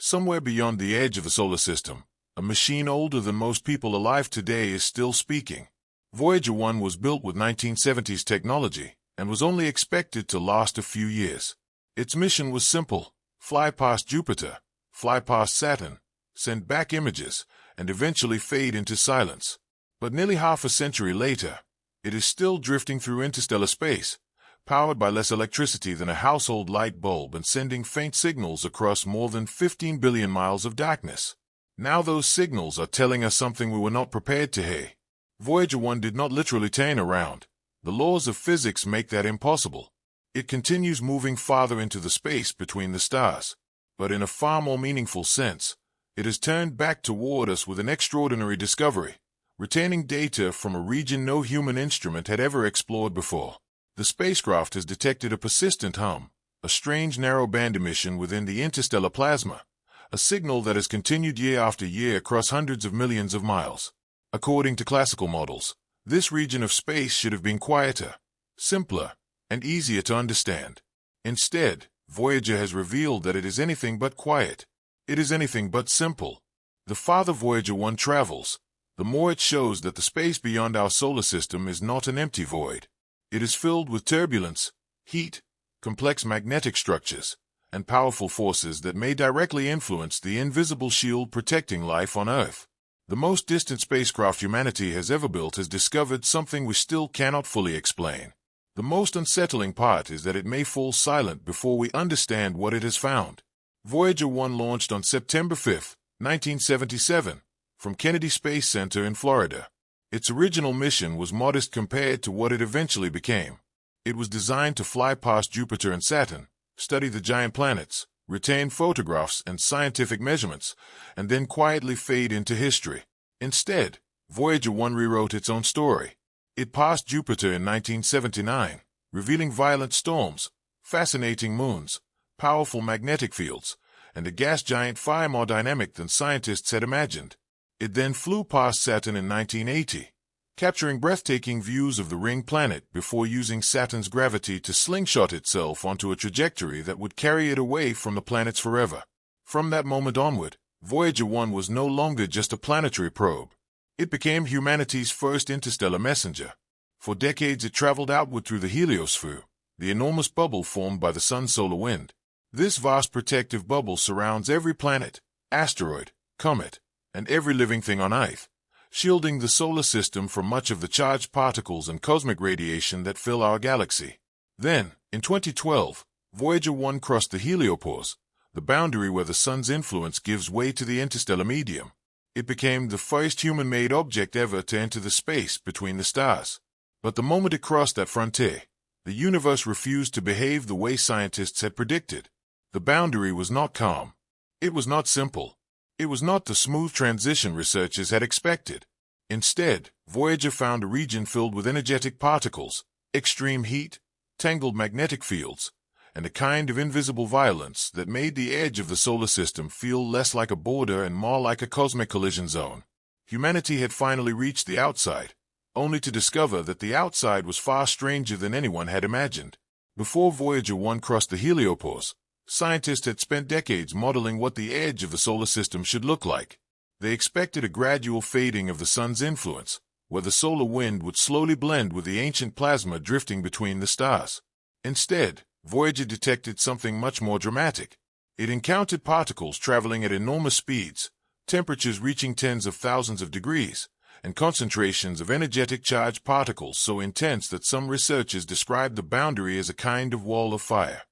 Somewhere beyond the edge of the solar system, a machine older than most people alive today is still speaking. Voyager 1 was built with 1970s technology and was only expected to last a few years. Its mission was simple: fly past Jupiter, fly past Saturn, send back images, and eventually fade into silence. But nearly half a century later, it is still drifting through interstellar space, powered by less electricity than a household light bulb and sending faint signals across more than 15 billion miles of darkness. Now those signals are telling us something we were not prepared to hear. Voyager 1 did not literally turn around. The laws of physics make that impossible. It continues moving farther into the space between the stars. But in a far more meaningful sense, it has turned back toward us with an extraordinary discovery, retaining data from a region no human instrument had ever explored before. The spacecraft has detected a persistent hum, a strange narrow-band emission within the interstellar plasma, a signal that has continued year after year across hundreds of millions of miles. According to classical models, this region of space should have been quieter, simpler, and easier to understand. Instead, Voyager has revealed that it is anything but quiet. It is anything but simple. The farther Voyager 1 travels, the more it shows that the space beyond our solar system is not an empty void. It is filled with turbulence, heat, complex magnetic structures, and powerful forces that may directly influence the invisible shield protecting life on Earth. The most distant spacecraft humanity has ever built has discovered something we still cannot fully explain. The most unsettling part is that it may fall silent before we understand what it has found. Voyager 1 launched on September 5, 1977, from Kennedy Space Center in Florida. Its original mission was modest compared to what it eventually became. It was designed to fly past Jupiter and Saturn, study the giant planets, retain photographs and scientific measurements, and then quietly fade into history. Instead, Voyager 1 rewrote its own story. It passed Jupiter in 1979, revealing violent storms, fascinating moons, powerful magnetic fields, and a gas giant far more dynamic than scientists had imagined. It then flew past Saturn in 1980, capturing breathtaking views of the ring planet before using Saturn's gravity to slingshot itself onto a trajectory that would carry it away from the planets forever. From that moment onward, Voyager 1 was no longer just a planetary probe. It became humanity's first interstellar messenger. For decades it traveled outward through the heliosphere, the enormous bubble formed by the sun's solar wind. This vast protective bubble surrounds every planet, asteroid, comet, and every living thing on Earth, shielding the solar system from much of the charged particles and cosmic radiation that fill our galaxy. Then, in 2012, Voyager 1 crossed the heliopause, the boundary where the sun's influence gives way to the interstellar medium. It became the first human-made object ever to enter the space between the stars. But the moment it crossed that frontier, the universe refused to behave the way scientists had predicted. The boundary was not calm. It was not simple. It was not the smooth transition researchers had expected. Instead, Voyager found a region filled with energetic particles, extreme heat, tangled magnetic fields, and a kind of invisible violence that made the edge of the solar system feel less like a border and more like a cosmic collision zone. Humanity had finally reached the outside, only to discover that the outside was far stranger than anyone had imagined. Before Voyager 1 crossed the heliopause, scientists had spent decades modeling what the edge of the solar system should look like. They expected a gradual fading of the sun's influence, where the solar wind would slowly blend with the ancient plasma drifting between the stars. Instead, Voyager detected something much more dramatic. It encountered particles traveling at enormous speeds, temperatures reaching tens of thousands of degrees, and concentrations of energetic charged particles so intense that some researchers described the boundary as a kind of wall of fire.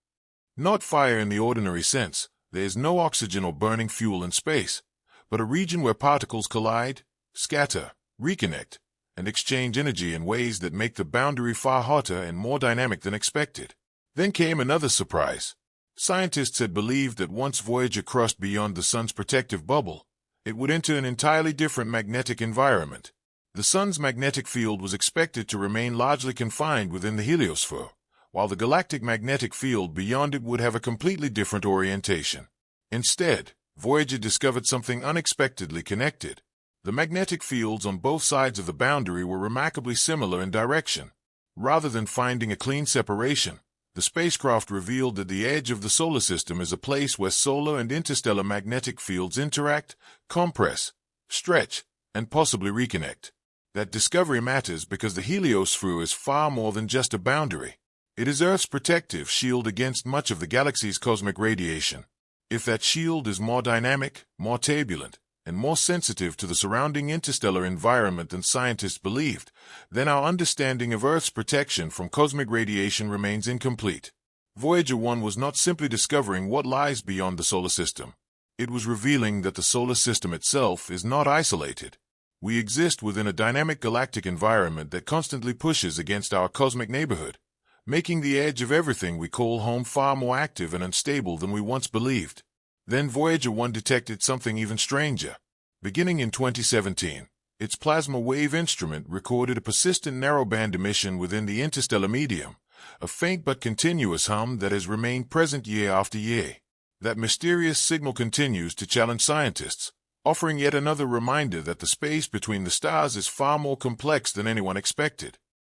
Not fire in the ordinary sense. There is no oxygen or burning fuel in space, but a region where particles collide, scatter, reconnect, and exchange energy in ways that make the boundary far hotter and more dynamic than expected. Then came another surprise. Scientists had believed that once Voyager crossed beyond the sun's protective bubble, it would enter an entirely different magnetic environment. The sun's magnetic field was expected to remain largely confined within the heliosphere, while the galactic magnetic field beyond it would have a completely different orientation. Instead, Voyager discovered something unexpectedly connected. The magnetic fields on both sides of the boundary were remarkably similar in direction. Rather than finding a clean separation, The spacecraft revealed that the edge of the solar system is a place where solar and interstellar magnetic fields interact, compress, stretch, and possibly reconnect. That discovery matters because the heliosphere is far more than just a boundary. It is Earth's protective shield against much of the galaxy's cosmic radiation. If that shield is more dynamic, more turbulent, and more sensitive to the surrounding interstellar environment than scientists believed, then our understanding of Earth's protection from cosmic radiation remains incomplete. Voyager 1 was not simply discovering what lies beyond the solar system. It was revealing that the solar system itself is not isolated. We exist within a dynamic galactic environment that constantly pushes against our cosmic neighborhood, making the edge of everything we call home far more active and unstable than we once believed. Then Voyager 1 detected something even stranger. Beginning in 2017, its plasma wave instrument recorded a persistent narrowband emission within the interstellar medium, a faint but continuous hum that has remained present year after year. That mysterious signal continues to challenge scientists, offering yet another reminder that the space between the stars is far more complex than anyone expected.